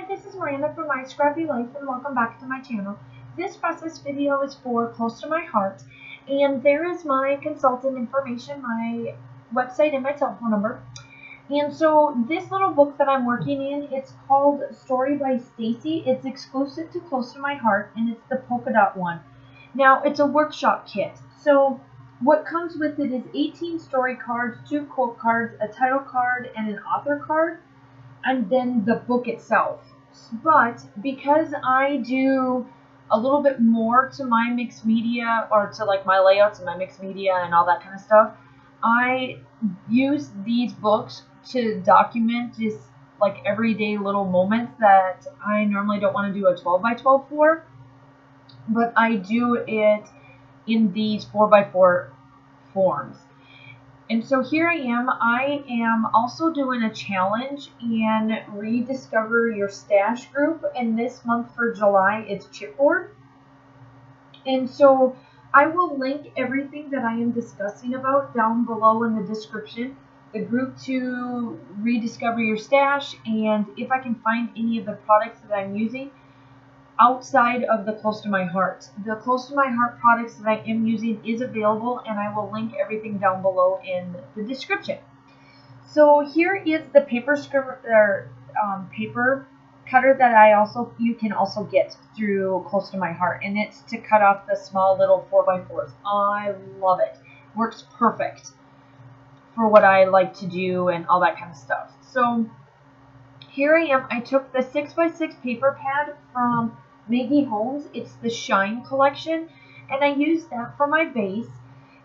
this is Miranda from My Scrappy Life, and welcome back to my channel. This process video is for Close to My Heart, and there is my consultant information, my website, and my telephone number. And so this little book that I'm working in, it's called Story by Stacy. It's exclusive to Close to My Heart, and it's the polka dot one. Now, it's a workshop kit. So what comes with it is 18 story cards, 2 quote cards, a title card, and an author card, and then the book itself. But because I do a little bit more to my mixed media, or to like my layouts and my mixed media and all that kind of stuff, I use these books to document just like everyday little moments that I normally don't want to do a 12 by 12 for, but I do it in these 4 by 4 forms. And so here I am also doing a challenge and rediscover your stash group, and this month for July it's chipboard. And so I will link everything that I am discussing about down below in the description. The group to rediscover your stash, and if I can find any of the products that I'm using outside of the Close to My Heart. The Close to My Heart products that I am using is available, and I will link everything down below in the description. So here is the paper cutter that you can also get through Close to My Heart, and it's to cut off the small little 4x4s. I love it. Works perfect for what I like to do and all that kind of stuff. So here I am. I took the 6x6 paper pad from Maggie Holmes. It's the Shine collection, and I used that for my base.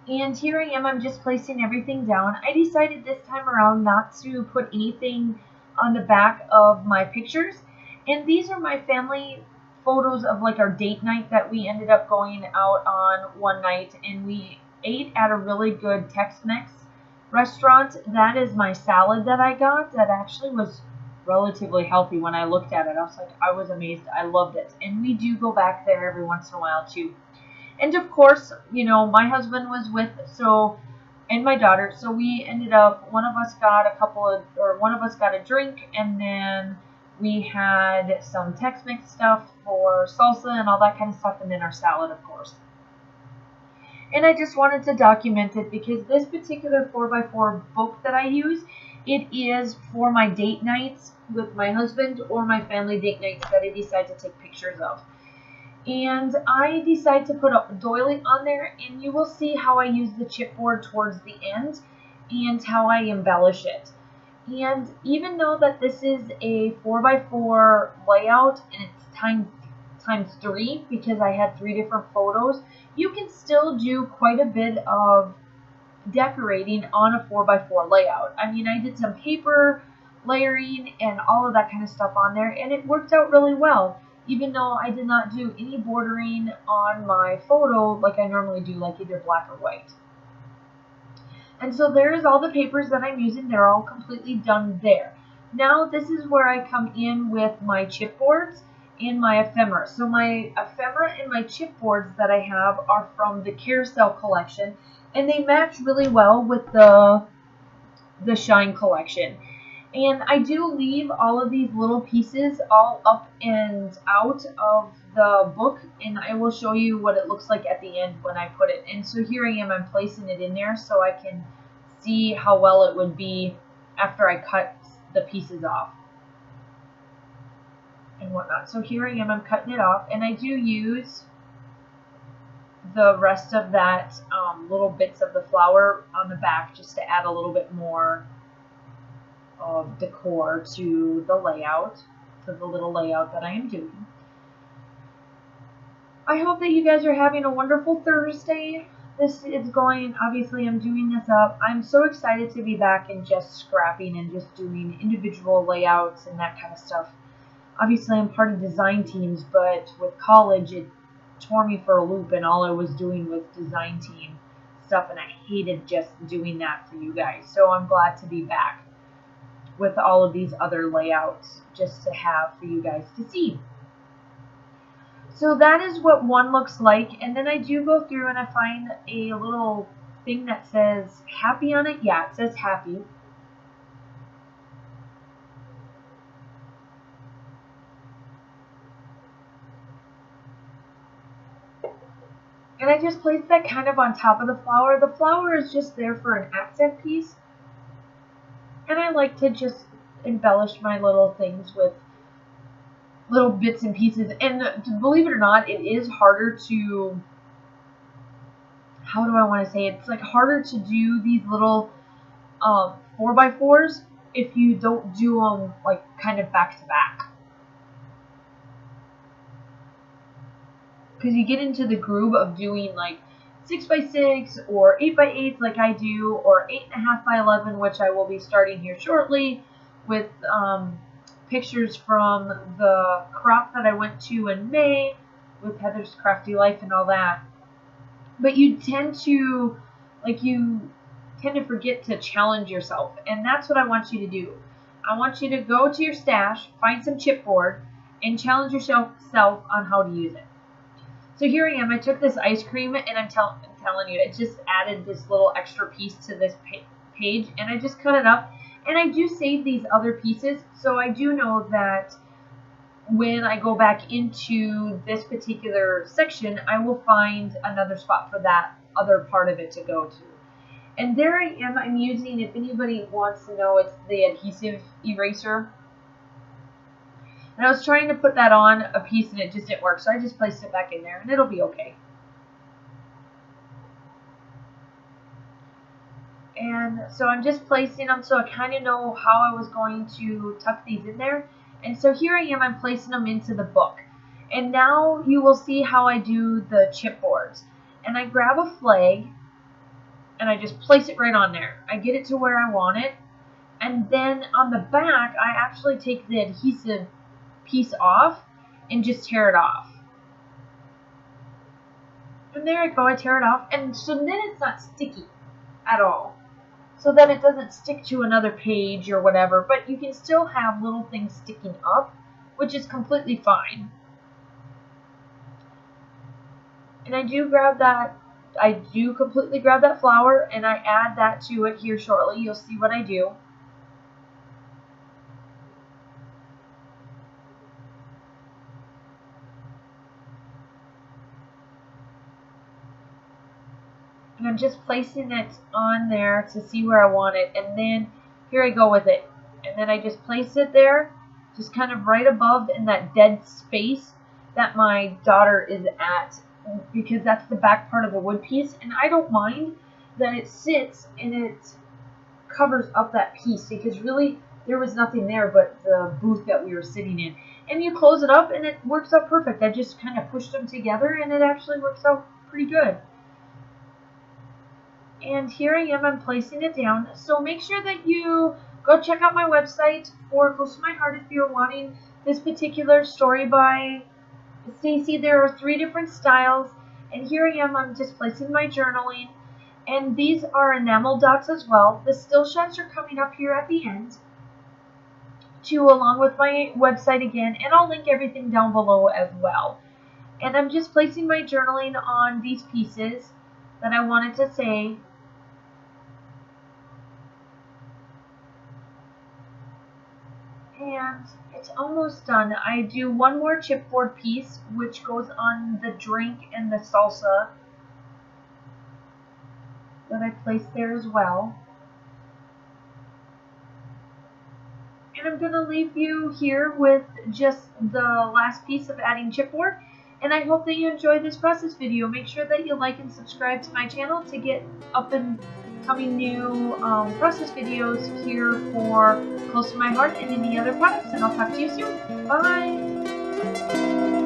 And here I am. I'm just placing everything down. I decided this time around not to put anything on the back of my pictures. And these are my family photos of like our date night that we ended up going out on one night, and we ate at a really good Tex-Mex restaurant. That is my salad that I got that actually was relatively healthy. When I looked at it, I was amazed. I loved it. And we do go back there every once in a while too. And of course, you know, my husband was with, and my daughter, so we ended up, one of us got a drink, and then we had some Tex-Mex stuff for salsa and all that kind of stuff, and then our salad, of course. And I just wanted to document it because this particular 4x4 book that I use, it is for my date nights with my husband or my family date nights that I decide to take pictures of. And I decide to put a doily on there, and you will see how I use the chipboard towards the end and how I embellish it. And even though that this is a 4x4 layout and it's times 3 because I had 3 different photos, you can still do quite a bit of decorating on a 4x4 layout. I mean, I did some paper layering and all of that kind of stuff on there, and it worked out really well, even though I did not do any bordering on my photo like I normally do, like either black or white. And so there's all the papers that I'm using. They're all completely done there. Now this is where I come in with my chipboards and my ephemera. So my ephemera and my chipboards that I have are from the Carousel collection, and they match really well with the Shine collection. And I do leave all of these little pieces all up and out of the book, and I will show you what it looks like at the end when I put it. And so here I am, I'm placing it in there so I can see how well it would be after I cut the pieces off and whatnot. So here I am, I'm cutting it off, and I do use the rest of that little bits of the flower on the back just to add a little bit more of decor to the layout, to the little layout that I am doing. I hope that you guys are having a wonderful Thursday. This is going, obviously I'm doing this up. I'm so excited to be back and just scrapping and just doing individual layouts and that kind of stuff. Obviously I'm part of design teams, but with college it tore me for a loop, and all I was doing was design team stuff, and I hated just doing that for you guys. So I'm glad to be back with all of these other layouts just to have for you guys to see. So that is what one looks like, and then I do go through and I find a little thing that says happy on it. Yeah, it says happy. And I just placed that kind of on top of the flower. The flower is just there for an accent piece. And I like to just embellish my little things with little bits and pieces. And believe it or not, it is harder to, how do I want to say it? It's like harder to do these little 4x4s if you don't do them like kind of back to back. Because you get into the groove of doing like 6x6 or 8x8 like I do, or 8.5x11, which I will be starting here shortly with pictures from the crop that I went to in May with Heather's Crafty Life and all that. But you tend to forget to challenge yourself, and that's what I want you to do. I want you to go to your stash, find some chipboard, and challenge yourself on how to use it. So here I am. I took this ice cream, and I'm telling you, it just added this little extra piece to this page, and I just cut it up. And I do save these other pieces, so I do know that when I go back into this particular section, I will find another spot for that other part of it to go to. And there I am. I'm using, if anybody wants to know, it's the adhesive eraser. And I was trying to put that on a piece and it just didn't work, so I just placed it back in there and it'll be okay. And so I'm just placing them so I kind of know how I was going to tuck these in there. And so here I am, I'm placing them into the book. And now you will see how I do the chipboards. And I grab a flag and I just place it right on there. I get it to where I want it. And then on the back, I actually take the adhesive piece off and just tear it off. And there I go, I tear it off. And so then it's not sticky at all. So that it doesn't stick to another page or whatever, but you can still have little things sticking up, which is completely fine. And I do completely grab that flower, and I add that to it here shortly. You'll see what I do. And I'm just placing it on there to see where I want it. And then here I go with it. And then I just place it there, just kind of right above in that dead space that my daughter is at, because that's the back part of the wood piece. And I don't mind that it sits and it covers up that piece, because really there was nothing there but the booth that we were sitting in. And you close it up and it works out perfect. I just kind of pushed them together and it actually works out pretty good. And here I am, I'm placing it down. So make sure that you go check out my website for Close to My Heart if you're wanting this particular story by Stacy. There are 3 different styles. And here I am, I'm just placing my journaling. And these are enamel dots as well. The still shots are coming up here at the end, too, along with my website again. And I'll link everything down below as well. And I'm just placing my journaling on these pieces that I wanted to say. And it's almost done. I do one more chipboard piece, which goes on the drink and the salsa that I placed there as well. And I'm going to leave you here with just the last piece of adding chipboard. And I hope that you enjoyed this process video. Make sure that you like and subscribe to my channel to get up and coming new process videos here for Close to My Heart and any other products. And I'll talk to you soon. Bye!